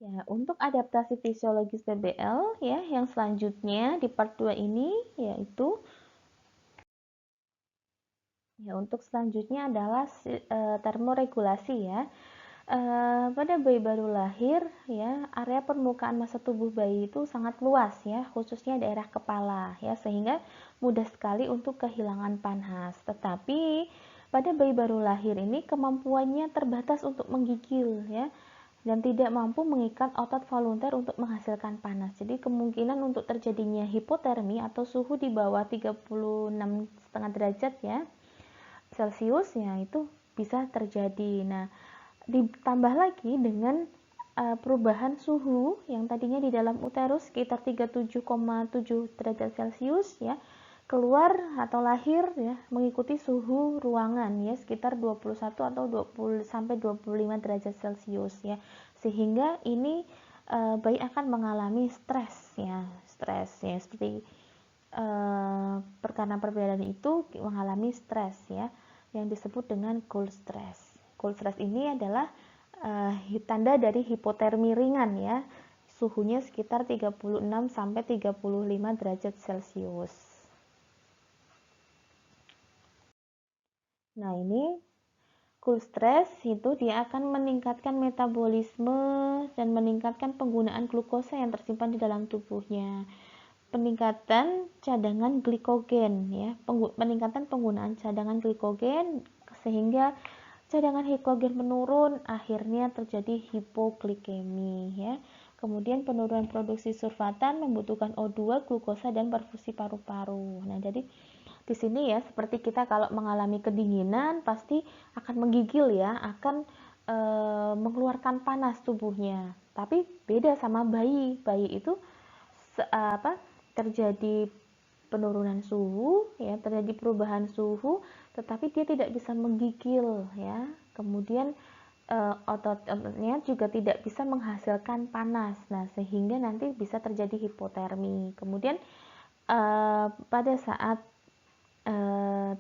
Ya, untuk adaptasi fisiologis TBL ya, yang selanjutnya di part 2 ini yaitu ya untuk selanjutnya adalah termoregulasi ya. Pada bayi baru lahir ya, area permukaan massa tubuh bayi itu sangat luas ya, khususnya daerah kepala ya, sehingga mudah sekali untuk kehilangan panas. Tetapi pada bayi baru lahir ini kemampuannya terbatas untuk menggigil ya, dan tidak mampu mengikat otot volunteer untuk menghasilkan panas. Jadi kemungkinan untuk terjadinya hipotermi atau suhu di bawah 36,5 derajat ya Celcius ya itu bisa terjadi. Nah, ditambah lagi dengan perubahan suhu yang tadinya di dalam uterus sekitar 37,7 derajat Celcius ya, keluar atau lahir ya mengikuti suhu ruangan ya sekitar 21 atau 20 sampai 25 derajat Celcius ya. Sehingga ini bayi akan mengalami stres ya seperti karena perbedaan itu mengalami stres ya yang disebut dengan cold stress. Cold stress ini adalah tanda dari hipotermi ringan ya. Suhunya sekitar 36 sampai 35 derajat Celcius. Nah, ini cold stress itu dia akan meningkatkan metabolisme dan meningkatkan penggunaan glukosa yang tersimpan di dalam tubuhnya. Peningkatan cadangan glikogen ya, peningkatan penggunaan cadangan glikogen sehingga cadangan glikogen menurun, akhirnya terjadi hipoglikemi ya. Kemudian penurunan produksi surfaktan membutuhkan O2, glukosa dan perfusi paru-paru. Nah, jadi di sini ya seperti kita kalau mengalami kedinginan pasti akan menggigil ya, akan mengeluarkan panas tubuhnya. Tapi beda sama bayi. Bayi itu terjadi penurunan suhu ya, terjadi perubahan suhu, tetapi dia tidak bisa menggigil ya. Kemudian otot-ototnya juga tidak bisa menghasilkan panas. Nah, sehingga nanti bisa terjadi hipotermi. Kemudian pada saat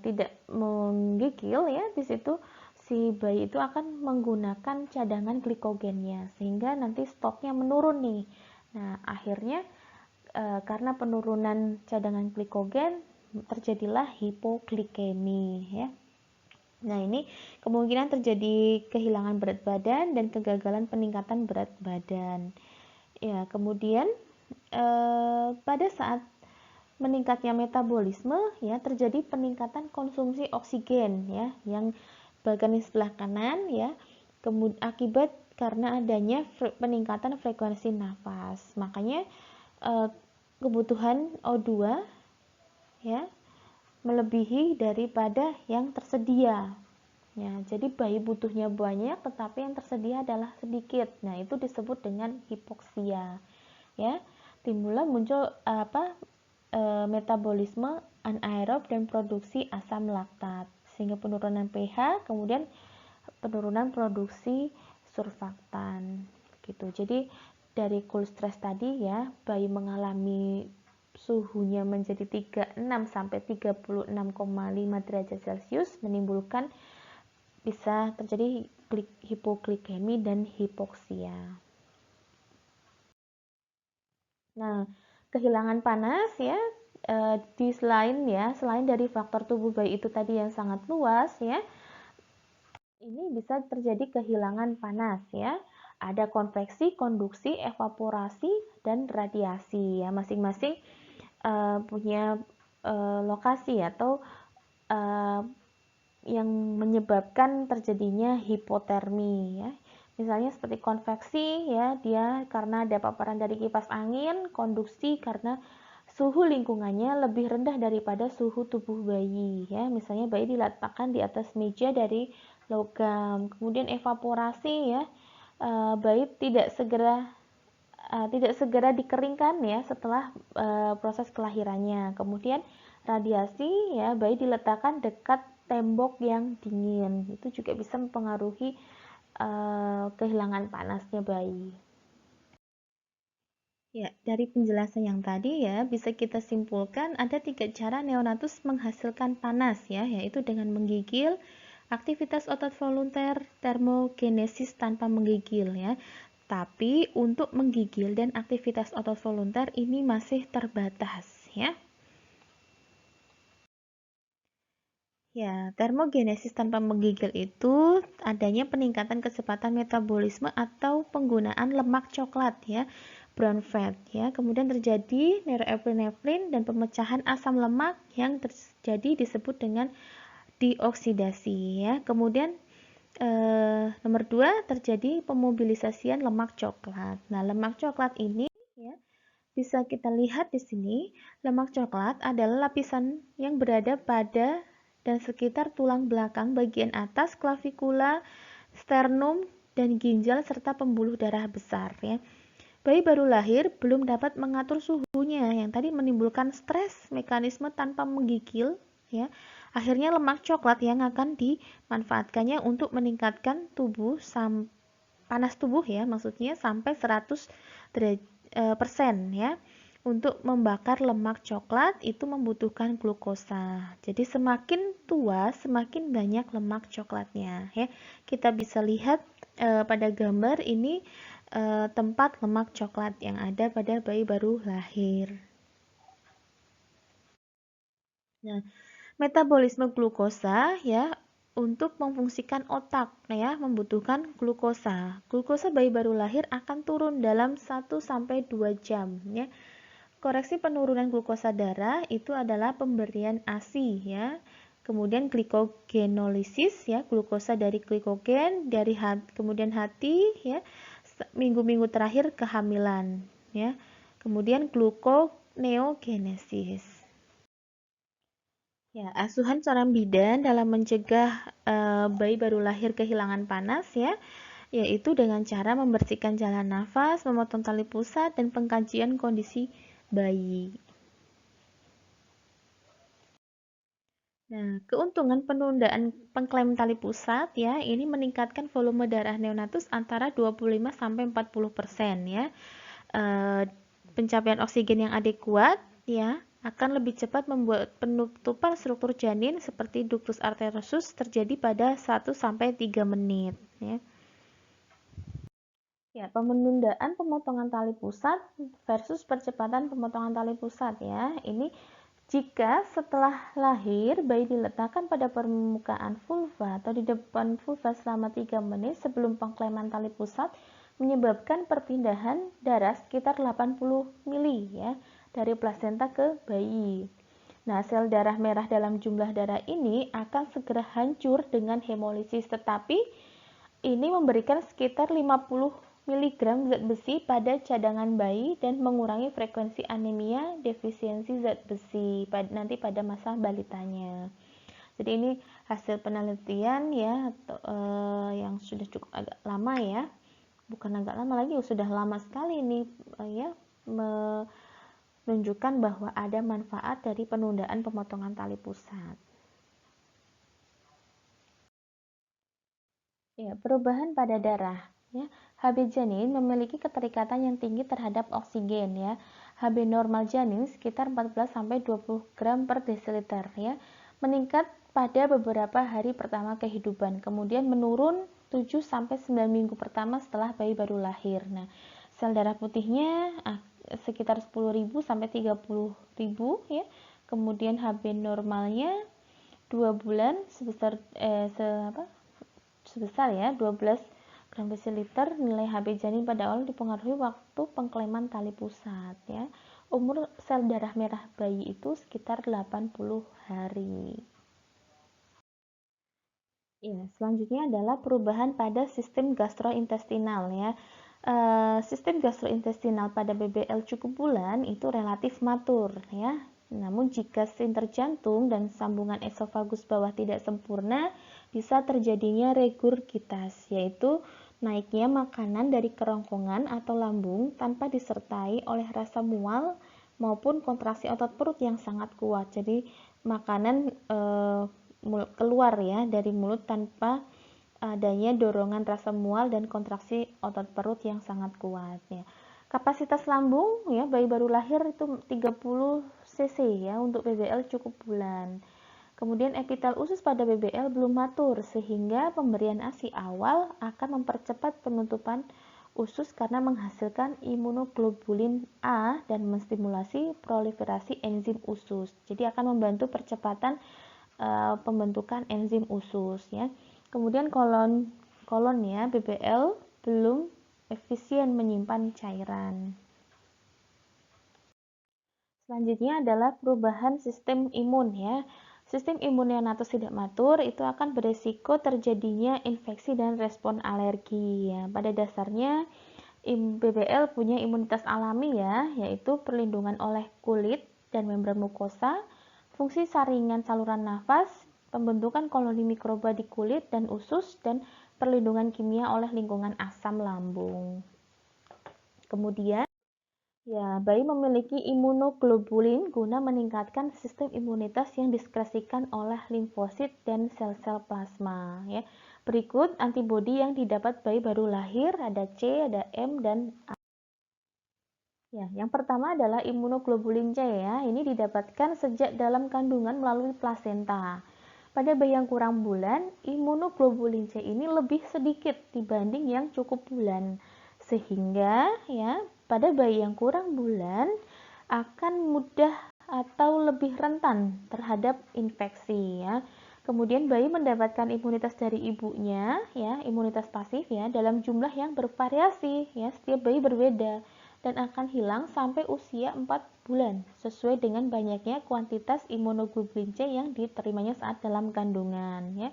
tidak menggigil ya, di situ si bayi itu akan menggunakan cadangan glikogennya sehingga nanti stoknya menurun nih. Nah, akhirnya karena penurunan cadangan glikogen terjadilah hipoglikemi ya. Nah, ini kemungkinan terjadi kehilangan berat badan dan kegagalan peningkatan berat badan. Ya, kemudian pada saat meningkatnya metabolisme ya terjadi peningkatan konsumsi oksigen ya yang bagian sebelah kanan ya. Akibat karena adanya peningkatan frekuensi nafas. Makanya kebutuhan O2 ya melebihi daripada yang tersedia. Ya, jadi bayi butuhnya banyak tetapi yang tersedia adalah sedikit. Nah, itu disebut dengan hipoksia. Ya, timbullah muncul metabolisme anaerob dan produksi asam laktat sehingga penurunan pH, kemudian penurunan produksi surfaktan gitu. Jadi dari cold stress tadi ya, bayi mengalami suhunya menjadi 36 sampai 36,5 derajat Celcius menimbulkan bisa terjadi hipoglikemi dan hipoksia. Nah, kehilangan panas ya selain dari faktor tubuh bayi itu tadi yang sangat luas ya, ini bisa terjadi kehilangan panas ya. Ada konveksi, konduksi, evaporasi, dan radiasi ya. Masing-masing punya lokasi atau yang menyebabkan terjadinya hipotermi ya. Misalnya seperti konveksi ya, dia karena ada paparan dari kipas angin, konduksi karena suhu lingkungannya lebih rendah daripada suhu tubuh bayi ya. Misalnya bayi diletakkan di atas meja dari logam. Kemudian evaporasi ya, bayi tidak segera dikeringkan ya setelah proses kelahirannya. Kemudian radiasi ya, bayi diletakkan dekat tembok yang dingin. Itu juga bisa mempengaruhi kehilangan panasnya bayi. Ya, dari penjelasan yang tadi ya, bisa kita simpulkan ada 3 cara neonatus menghasilkan panas ya, yaitu dengan menggigil, aktivitas otot volunteer, termogenesis tanpa menggigil ya. Tapi untuk menggigil dan aktivitas otot volunter ini masih terbatas ya. Ya, termogenesis tanpa menggigil itu adanya peningkatan kecepatan metabolisme atau penggunaan lemak coklat ya, brown fat ya. Kemudian terjadi neuroepinefrin dan pemecahan asam lemak yang terjadi disebut dengan dioksidasi ya. Kemudian nomor 2 terjadi pemobilisasian lemak coklat. Nah, lemak coklat ini ya bisa kita lihat di sini, lemak coklat adalah lapisan yang berada pada dan sekitar tulang belakang bagian atas klavikula, sternum, dan ginjal serta pembuluh darah besar ya. Bayi baru lahir belum dapat mengatur suhunya yang tadi menimbulkan stres mekanisme tanpa menggigil ya. Akhirnya lemak coklat yang akan dimanfaatkannya untuk meningkatkan panas tubuh ya, maksudnya sampai 100% ya. Untuk membakar lemak coklat itu membutuhkan glukosa. Jadi semakin tua semakin banyak lemak coklatnya ya. Kita bisa lihat pada gambar ini tempat lemak coklat yang ada pada bayi baru lahir. Nah, metabolisme glukosa ya untuk memfungsikan otak ya membutuhkan glukosa. Glukosa bayi baru lahir akan turun dalam 1 sampai 2 jam ya. Koreksi penurunan glukosa darah itu adalah pemberian ASI ya. Kemudian glikogenolisis ya, glukosa dari glikogen kemudian hati ya, minggu-minggu terakhir kehamilan ya. Kemudian gluconeogenesis. Ya, asuhan seorang bidan dalam mencegah bayi baru lahir kehilangan panas ya, yaitu dengan cara membersihkan jalan nafas, memotong tali pusat, dan pengkajian kondisi bayi. Nah, keuntungan penundaan pengklaim tali pusat ya, ini meningkatkan volume darah neonatus antara 25 sampai 40% ya. Pencapaian oksigen yang adekuat ya akan lebih cepat membuat penutupan struktur janin seperti ductus arteriosus terjadi pada 1 sampai 3 menit ya. Ya, penundaan pemotongan tali pusat versus percepatan pemotongan tali pusat ya. Ini jika setelah lahir bayi diletakkan pada permukaan vulva atau di depan vulva selama 3 menit sebelum pengklaiman tali pusat menyebabkan perpindahan darah sekitar 80 mili ya dari plasenta ke bayi. Nah, sel darah merah dalam jumlah darah ini akan segera hancur dengan hemolisis, tetapi ini memberikan sekitar 50 mg zat besi pada cadangan bayi dan mengurangi frekuensi anemia defisiensi zat besi nanti pada masa balitanya. Jadi ini hasil penelitian ya yang sudah cukup agak lama ya, bukan agak lama lagi, sudah lama sekali ini ya menunjukkan bahwa ada manfaat dari penundaan pemotongan tali pusat. Ya, perubahan pada darah. Ya, Hb janin memiliki keterikatan yang tinggi terhadap oksigen ya. Hb normal janin sekitar 14 sampai 20 gram per desiliter ya. Meningkat pada beberapa hari pertama kehidupan, kemudian menurun 7 sampai 9 minggu pertama setelah bayi baru lahir. Nah, sel darah putihnya sekitar 10.000 sampai 30.000 ya. Kemudian Hb normalnya 2 bulan sebesar ya 12 gram desiliter. Nilai Hb janin pada awal dipengaruhi waktu pengklaiman tali pusat ya. Umur sel darah merah bayi itu sekitar 80 hari. Ya, selanjutnya adalah perubahan pada sistem gastrointestinal ya. Sistem gastrointestinal pada BBL cukup bulan itu relatif matur ya. Namun jika sinter jantung dan sambungan esofagus bawah tidak sempurna, bisa terjadinya regurgitas, yaitu naiknya makanan dari kerongkongan atau lambung tanpa disertai oleh rasa mual maupun kontraksi otot perut yang sangat kuat. Jadi makanan keluar ya dari mulut tanpa adanya dorongan rasa mual dan kontraksi otot perut yang sangat kuat ya. Kapasitas lambung ya bayi baru lahir itu 30 cc ya untuk BBL cukup bulan. Kemudian epitel usus pada BBL belum matur sehingga pemberian ASI awal akan mempercepat penutupan usus karena menghasilkan imunoglobulin A dan menstimulasi proliferasi enzim usus. Jadi akan membantu percepatan pembentukan enzim usus ya. Kemudian kolon ya, BBL belum efisien menyimpan cairan. Selanjutnya adalah perubahan sistem imun ya. Sistem imun neonatus tidak matur itu akan beresiko terjadinya infeksi dan respon alergi ya. Pada dasarnya BBL punya imunitas alami ya, yaitu perlindungan oleh kulit dan membran mukosa, fungsi saringan saluran nafas, pembentukan koloni mikroba di kulit dan usus, dan perlindungan kimia oleh lingkungan asam lambung. Kemudian ya, bayi memiliki imunoglobulin guna meningkatkan sistem imunitas yang diskresikan oleh limfosit dan sel-sel plasma. Ya. Berikut antibodi yang didapat bayi baru lahir, ada C, ada M, dan A. Ya, yang pertama adalah imunoglobulin C ya. Ini didapatkan sejak dalam kandungan melalui plasenta. Pada bayi yang kurang bulan, imunoglobulin C ini lebih sedikit dibanding yang cukup bulan. Sehingga ya, pada bayi yang kurang bulan akan mudah atau lebih rentan terhadap infeksi ya. Kemudian bayi mendapatkan imunitas dari ibunya ya, imunitas pasif ya, dalam jumlah yang bervariasi ya, setiap bayi berbeda dan akan hilang sampai usia 4 bulan sesuai dengan banyaknya kuantitas imunoglobulin C yang diterimanya saat dalam kandungan ya.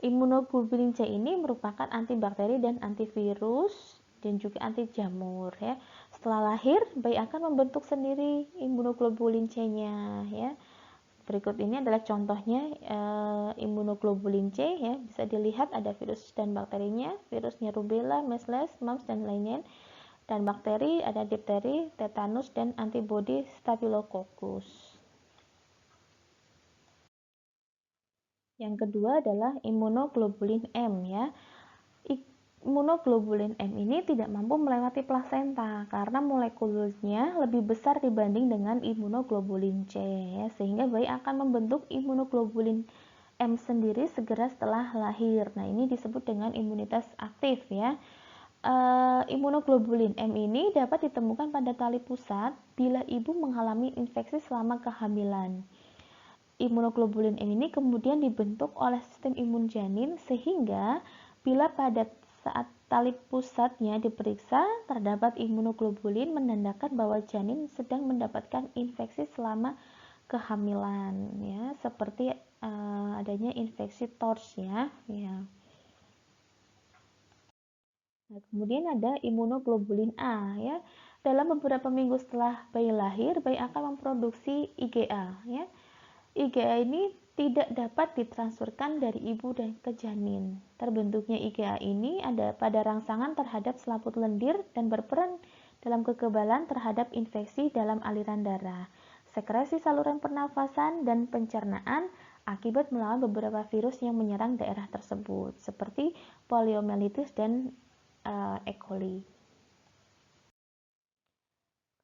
Imunoglobulin C ini merupakan antibakteri dan antivirus dan juga anti jamur ya. Setelah lahir, bayi akan membentuk sendiri imunoglobulin C-nya ya. Berikut ini adalah contohnya imunoglobulin C ya. Bisa dilihat ada virus dan bakterinya, virusnya rubella, measles, mumps dan lainnya. Dan bakteri ada difteri, tetanus, dan antibodi staphylococcus. Yang kedua adalah imunoglobulin M ya. Imunoglobulin M ini tidak mampu melewati plasenta karena molekulnya lebih besar dibanding dengan imunoglobulin C ya, sehingga bayi akan membentuk imunoglobulin M sendiri segera setelah lahir. Nah, ini disebut dengan imunitas aktif ya. Imunoglobulin M ini dapat ditemukan pada tali pusat bila ibu mengalami infeksi selama kehamilan. Imunoglobulin M ini kemudian dibentuk oleh sistem imun janin sehingga bila pada saat tali pusatnya diperiksa terdapat imunoglobulin menandakan bahwa janin sedang mendapatkan infeksi selama kehamilan ya, seperti adanya infeksi TORS ya. Nah, kemudian ada imunoglobulin A ya. Dalam beberapa minggu setelah bayi lahir, bayi akan memproduksi IgA ya. IgA ini tidak dapat ditransferkan dari ibu dan ke janin. Terbentuknya IgA ini ada pada rangsangan terhadap selaput lendir dan berperan dalam kekebalan terhadap infeksi dalam aliran darah, sekresi saluran pernafasan dan pencernaan akibat melawan beberapa virus yang menyerang daerah tersebut, seperti poliomyelitis dan E. coli.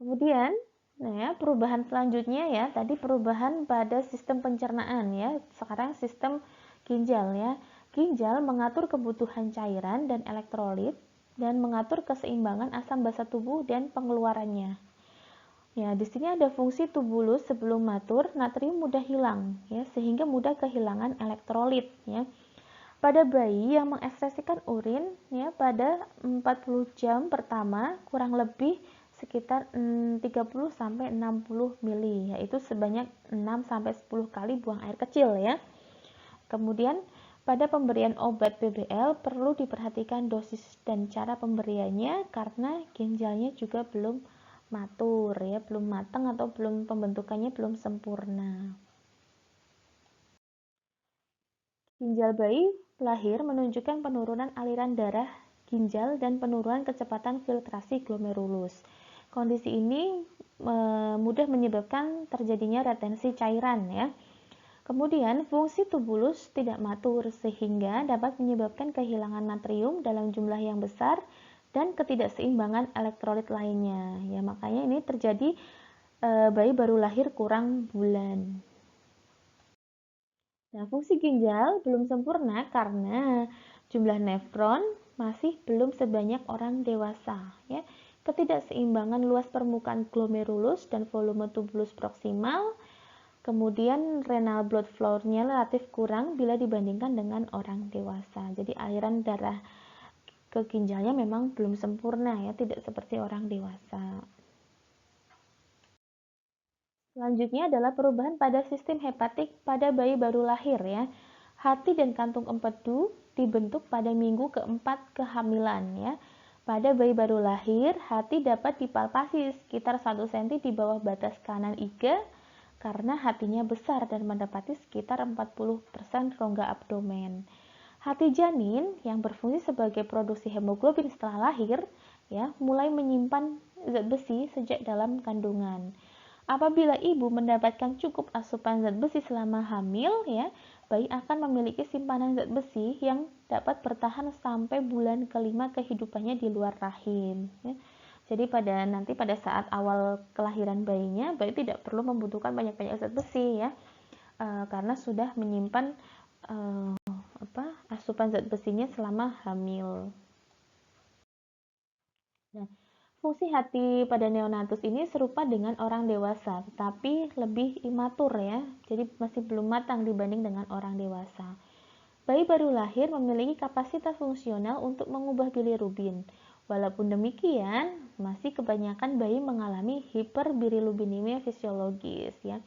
Kemudian, nah ya, perubahan selanjutnya ya, tadi perubahan pada sistem pencernaan ya, sekarang sistem ginjal ya. Ginjal mengatur kebutuhan cairan dan elektrolit dan mengatur keseimbangan asam basa tubuh dan pengeluarannya. Ya, di sini ada fungsi tubulus sebelum matur, natrium mudah hilang ya, sehingga mudah kehilangan elektrolit ya. Pada bayi yang mengekspresikan urin ya pada 40 jam pertama kurang lebih sekitar 30 sampai 60 mili, yaitu sebanyak 6 sampai 10 kali buang air kecil ya. Kemudian pada pemberian obat BBL perlu diperhatikan dosis dan cara pemberiannya karena ginjalnya juga belum matur ya, belum matang atau belum pembentukannya belum sempurna. Ginjal bayi lahir menunjukkan penurunan aliran darah ginjal dan penurunan kecepatan filtrasi glomerulus. Kondisi ini mudah menyebabkan terjadinya retensi cairan ya. Kemudian fungsi tubulus tidak matur sehingga dapat menyebabkan kehilangan natrium dalam jumlah yang besar dan ketidakseimbangan elektrolit lainnya. Ya, makanya ini terjadi bayi baru lahir kurang bulan. Nah, fungsi ginjal belum sempurna karena jumlah nefron masih belum sebanyak orang dewasa, ya. Ketidakseimbangan luas permukaan glomerulus dan volume tubulus proksimal, kemudian renal blood flow-nya relatif kurang bila dibandingkan dengan orang dewasa. Jadi aliran darah ke ginjalnya memang belum sempurna, ya, tidak seperti orang dewasa. Selanjutnya adalah perubahan pada sistem hepatik pada bayi baru lahir, ya. Hati dan kantung empedu dibentuk pada minggu keempat kehamilan, ya. Pada bayi baru lahir, hati dapat dipalpasi sekitar 1 cm di bawah batas kanan iga karena hatinya besar dan mendapati sekitar 40% rongga abdomen. Hati janin yang berfungsi sebagai produksi hemoglobin setelah lahir, ya, mulai menyimpan zat besi sejak dalam kandungan. Apabila ibu mendapatkan cukup asupan zat besi selama hamil, ya, bayi akan memiliki simpanan zat besi yang dapat bertahan sampai bulan kelima kehidupannya di luar rahim, ya. Jadi pada saat awal kelahiran bayinya, bayi tidak perlu membutuhkan banyak-banyak zat besi, ya, karena sudah menyimpan asupan zat besinya selama hamil. Nah, fungsi hati pada neonatus ini serupa dengan orang dewasa, tetapi lebih imatur, ya. Jadi masih belum matang dibanding dengan orang dewasa. Bayi baru lahir memiliki kapasitas fungsional untuk mengubah bilirubin. Walaupun demikian, masih kebanyakan bayi mengalami hiperbilirubinemia fisiologis, ya.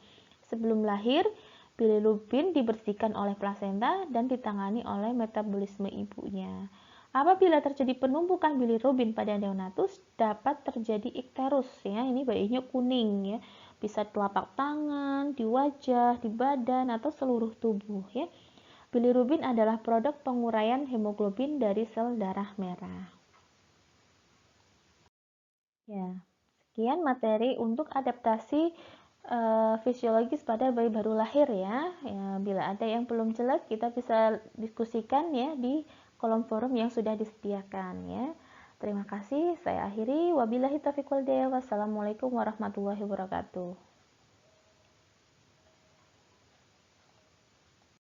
Sebelum lahir, bilirubin dibersihkan oleh plasenta dan ditangani oleh metabolisme ibunya. Apabila terjadi penumpukan bilirubin pada neonatus, dapat terjadi ikterus, ya. Ini bayinya kuning, ya. Bisa telapak tangan, di wajah, di badan, atau seluruh tubuh, ya. Bilirubin adalah produk penguraian hemoglobin dari sel darah merah. Ya, sekian materi untuk adaptasi fisiologis pada bayi baru lahir, ya. Bila ada yang belum jelas, kita bisa diskusikan, ya, di kolom forum yang sudah disediakan, ya. Terima kasih, saya akhiri. Wabillahi taufiq wal hidayah. Wassalamualaikum warahmatullahi wabarakatuh.